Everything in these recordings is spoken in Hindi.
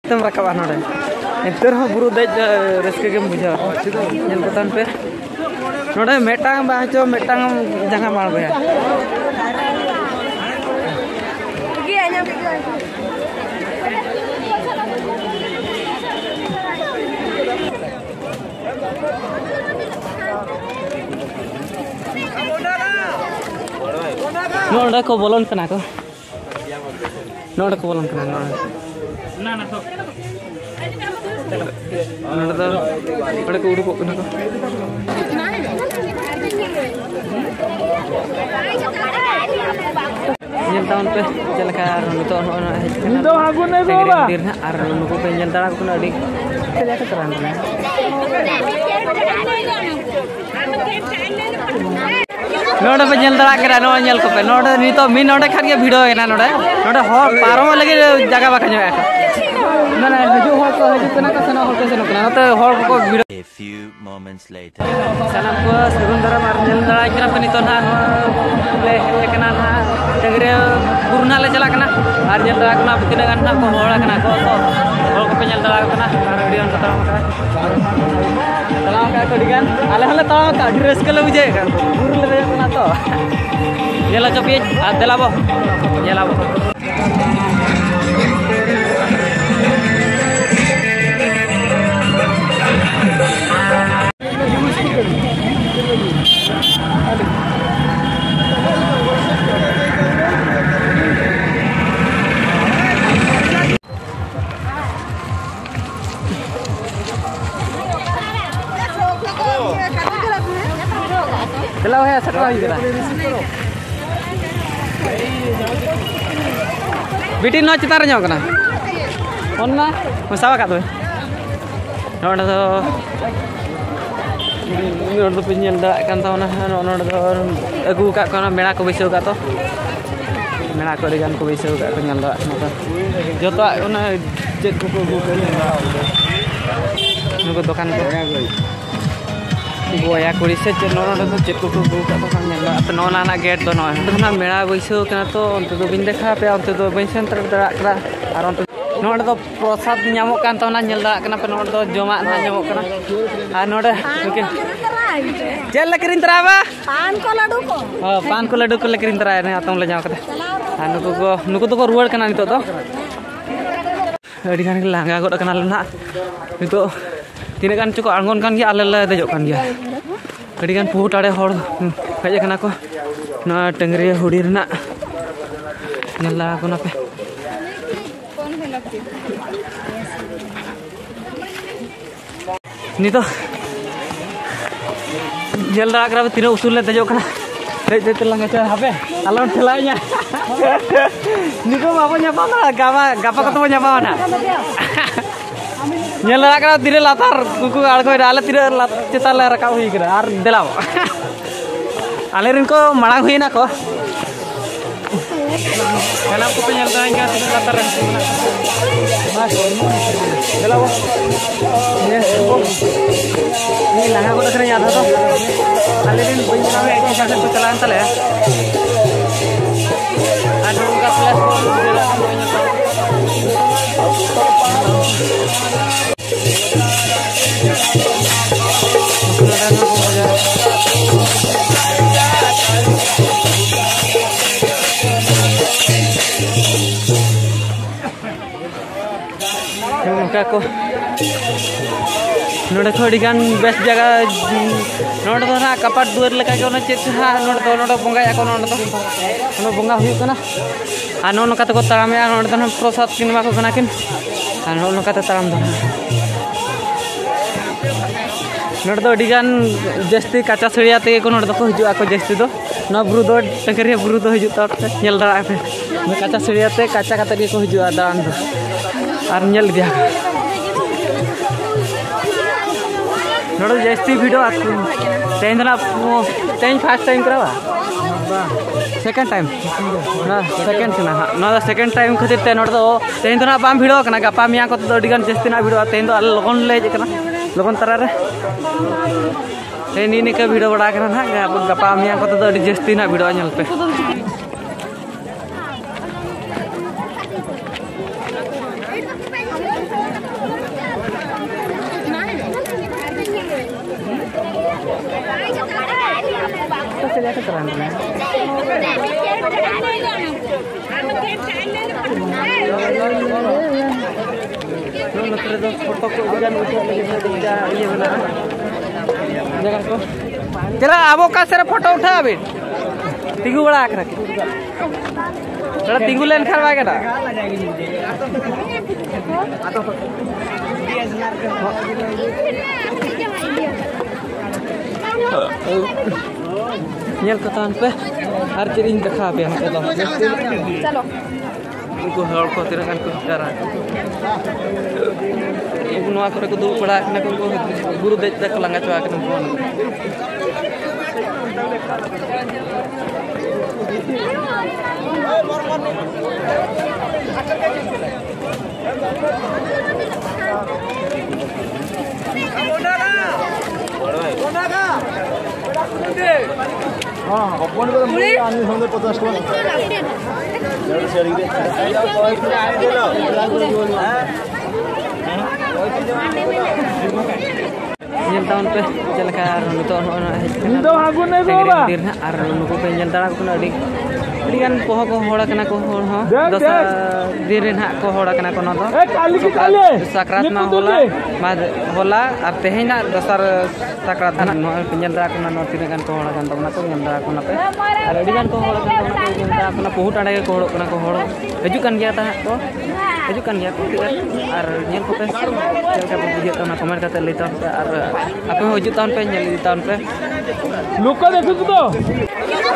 तुम रखा नोड़े इतर हो बुरु दे रस्के के बुझा जन पतान पे नोड़े मेटांग बाचो मेटांग जगह मार गया नोड़े को बोलन कना को नोड़े को बोलन कना नोड़े ना ना तो नोड़े तो नोड़े को उड़ू को कना को nyel tahun pe jalaka itu ono itu aku nih coba नुको पे nyel tara ko adi kelihatan keren नोड़े पे nyel tara kira no nyel ko pe नोड़े ni to min नोड़े Khan के वीडियो है ना नोड़े नोड़े हो पारो लगे जगह बा खजो ना ना हजू हो को हजू तना का सना हो के सनो ना तो हो को video A few moments later salam ko segundara mar nyel tara kira pe ni to na le kena na tegre burna le chala kana ar nyel tara kana tina kan na ko hola kana ko to hol ko pe nyel tara kana ar video kata kana salam ka to digan ale hale to ka dress ke le buje kan bur le kana to yela copi adelabo yelabo चला है सकला ही करा बिटी नो चितार ᱧᱚᱜ ᱠᱟᱱᱟ ᱚᱱᱟ ᱢᱟᱥᱟᱣᱟ ᱠᱟᱫ ᱫᱚ ᱱᱚᱰᱮ ᱫᱚ ᱯᱮ ᱧᱮᱞ ᱫᱟᱲᱮᱭᱟᱜ ᱠᱟᱱ ᱛᱟᱵᱚᱱᱟ ᱱᱚᱰᱮ ᱫᱚ ᱟᱹᱜᱩ ᱠᱟᱜ ᱠᱚ ᱢᱮᱲᱟ ᱠᱚ ᱵᱟᱹᱭᱥᱟᱹᱣ ᱠᱟᱜ ᱛᱚ ᱢᱮᱲᱟ ᱠᱚ ᱟᱹᱰᱤ ᱜᱟᱱ ᱠᱚ ᱵᱟᱹᱭᱥᱟᱹᱣ ᱠᱟᱜ ᱠᱚ ᱧᱮᱞ ᱫᱟᱲᱮᱭᱟᱜ ᱠᱟᱱᱟ ᱡᱚᱛᱚᱣᱟᱜ ᱚᱱᱟ ᱪᱮᱫ ᱠᱚᱠᱚ ᱟᱹᱜᱩ ᱠᱟᱜ ᱱᱩᱠᱩ ᱫᱚᱠᱟᱱ ᱠᱚ गोया कुड़ी से नोड़े तो चेक को नोना गेट दो ना मेड़ा बैसव तो अंत तो बी देखा पे अंत तो बी सेन दड़ा और अंत नोड़े तो प्रसाद नामना दड़ा पे नोड़े तो जमा नामना और नोड़े चल किरीन तराबा पान को लड्डू को किरीन तराया आतम ले जाओ और नुकु तो रुआड़ नित तो अड़ीगान लांगा गना नित तीन गान चुको आंगन कान गया आले देजो कान गया अड़ी गान पुहु टाड़े हर हेज कना को ना टंगरी हुड़ी रना नेला को ना पे नी तो जेल दा करा तीन उसूल ले देजो कना देज देते लंगा चे हापे आलो ठेलाया निको बाबा न्यापा गापा गापा कतो न्यापा ना तीरे लातार कुकु आड़गो आले तीरे चेतान ले रखा हुई और दिलाव आले को मांग हुईना को कना को पे तीरे लातार दिलाव ये लंगा को रखने याद तो आले दिन बई नामे एक साथ को चलान तले और उनका प्लस को नोड़े थोड़ी गान बेस्ट जगह नोड़े तो ना कपाट दुआर लेका के ओना चेत हा नोड़े बंगाया को नोड़े तो बंगा हुई कना आ नो नका को ताराम या नोड़े तो प्रसाद किनवा को कना किन आ नो नका ताराम दो नोड़े तो अड़ी गान जस्ती काचा सड़िया ते को नोड़े को हिजुआ को जस्ती दो ना बुरु दो टंकरी बुरु दो हिजु तो नेल दड़ा पे काचा सड़िया ते काचा काते को हिजुआ दान दो और नेल दिया नोड़े जस्ती वीडियो तेन तेन फर्स्ट टाइम करावा सेकेंड टाइम ना सेकेंड ना सेकेंड टाइम खातिर ते नोड़े तो तेन ना बाम भिड़ो कना गपा मिया को तो अड़ी गान जस्ती ना भिड़ो तेन तो आले लगन ले जे कना लगन तारा रे तेन नी के भिड़ो बड़ा कना ना गपा मिया को तो अड़ी जस्ती ना भिड़ो नेल पे dia keren. Foto ko dengan iya benar. Jangan ko. चला अब का सर फोटो उठा अभी तिगु बड़ा आकर थोड़ा तिगु लेन खरवा के ना nyel ketan pe har ciring dekha pe hate to chalo uko hor ko tirakan ko cara ibu noa kore ko du pada kana ko guru dej tak langa choa kana phone हाँ अपन को मुझे आने होंगे 50 ton Nyel tahun pe jelaka nuto Nido hagun ne go ba dir ar nuko pe nyel tara ko adi kan poho ko hoda kana ko ho dosa dirin ha ko hoda kana ko no do sakrat ma hola ar tehina dosar sakrat na no penyel tara ko no tiran ko hoda kan to na ko nyel tara ko na pe ar adi kan ko hoda kan to nyel tara ko na pohu tanda ko hoda kana ko hoda haju kan gya ta ko haju kan gya ko ar nyel ko pe jelaka pe bujit na comment kate leta ar apa haju tahun pe nyel di tahun pe luka dekhu to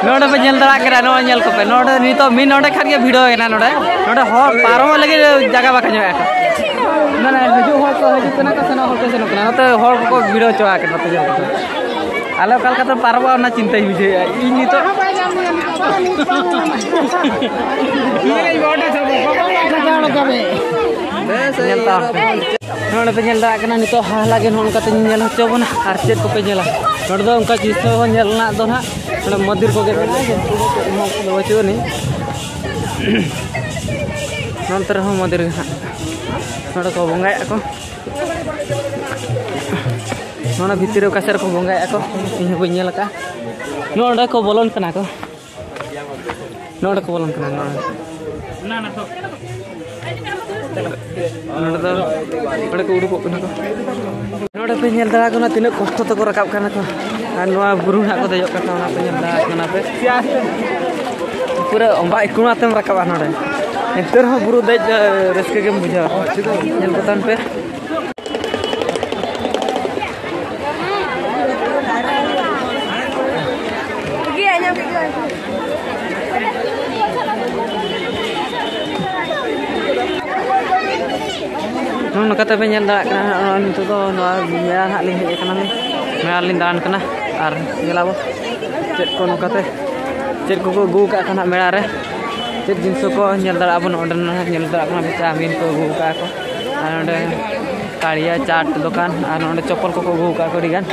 नोडे पे जल दरा करा नो जल को पे नोडे नी तो मी नोडे खान के वीडियो है ना नोडे नोडे हो पारो लगे जगह बाका जो आका ना ना हजू हो को हजू तना का सना हो के सनो ना तो हो को वीडियो चवा के नते जो आलो कल का तो पारवा ना चिंता ही बुझे ई नी तो ये बॉडी सब जानो कबे nyelta node pe nyelda kana nito hala gen hon kate nyel hocho bona ar chet ko pe nyela node do onka jiso nyel na do na node modir ko ge mo ko wacho ni non ter ho modir node ko bongai ako nona bhitir ka ser ko bongai ako ini bo nyel ka node ko bolon kana ko node ko bolon kana na na to नोडे को उडुको कना को नोडे पे नेल दरा कोना तिने कष्ट तो को रकाब कना को आ नोआ बुरु ना को देजो कना ना पे नेल दरा कना पे पूरा अंबा इकुना तेम रकाबा नोडे एतर हो बुरु देज रस्के के बुझा नेल कतन पे नोन कते पे नेल दरा कना नितो तो नोआ मेरा हाक लिन हेज कना मेरा लिन दान कना आर गेलाबो चेत को नोकाते चेत को गु का कना मेरा रे चेत जिंस को नेल दरा बन ओडन नेल दरा कना चाउमीन को गु का को आर ओडे काड़िया चाट दुकान आर ओडे चप्पल को गु का को दिगान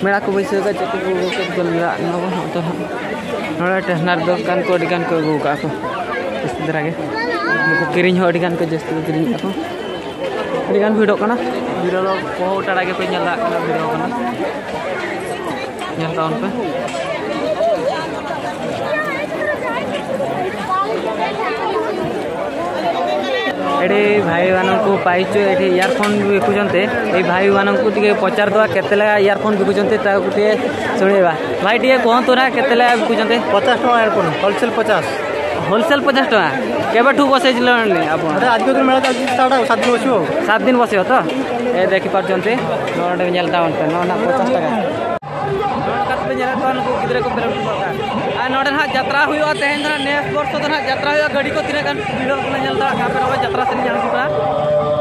मेरा को बैसे का चेत को गु के गलरा नबो तो नोडे टेसनर दुकान को दिगान को गु का को इस तरह के को किरिन हो दिगान को जस्त किरिन को दिगान भिडो कना भिडो को टाड़ा के पे नेला कना भिडो कना नेल टाउन पे एडे भाई वानन को पाइचो एठी इयरफोन बिकुचंते ए भाई वानन को तिके पचार दवा केतेला इयरफोन बिकुचंते ता गुटे सुनेबा भाई टिके कोहतो ना केतेला बिकुचंते 50 टका इयरफोन होलसेल 50 टका केबेठू बसे जिलनी आप अरे आज दिन मेला स्टार्ट 7 दिन बसे हो तो ए देखि परचंते नोडे नेल टाउन पे नोना 50 टका कत पे नेल टाउन को किदरे को पेरेंट पका आ नोडे ना यात्रा हुयो तेहन ना नेक्स्ट वर्ष तो ना यात्रा हुयो गाड़ी को तिने कान वीडियो को नेल ता का पे रो यात्रा से जान सुरा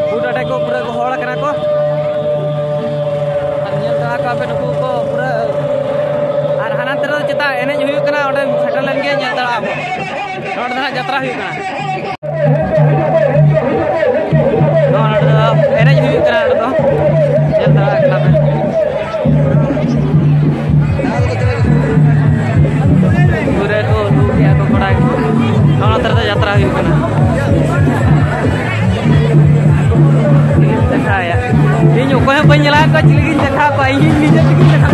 पूरा टाइम को पूरा होड़ करा को नेल ता का पे को पूरा आर हाना तेरे चिता एने हुयो कना ओडे सेटल लेन के नेल ता अब नोडे ना यात्रा हुयो कना नोडे एने हुयो कना तो नेल ता कना पे पूरे को लुकिया को पड़ा नोना तरह यात्रा हुई कना देखा या इन को हम बन जला को चिलगिन देखा को इन निजे चिलगिन देखा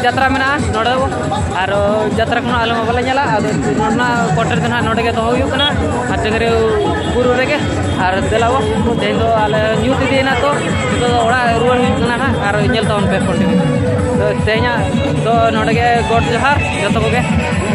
जात्रा में और जात्रा को आलम बाले कोटर नोड़े दो टेगरे बुरु रेगे और दिलाव तेज तो आले न्यूतना तो रुआर और पे तो तेज तो नोड़े गॉड जोहार जो को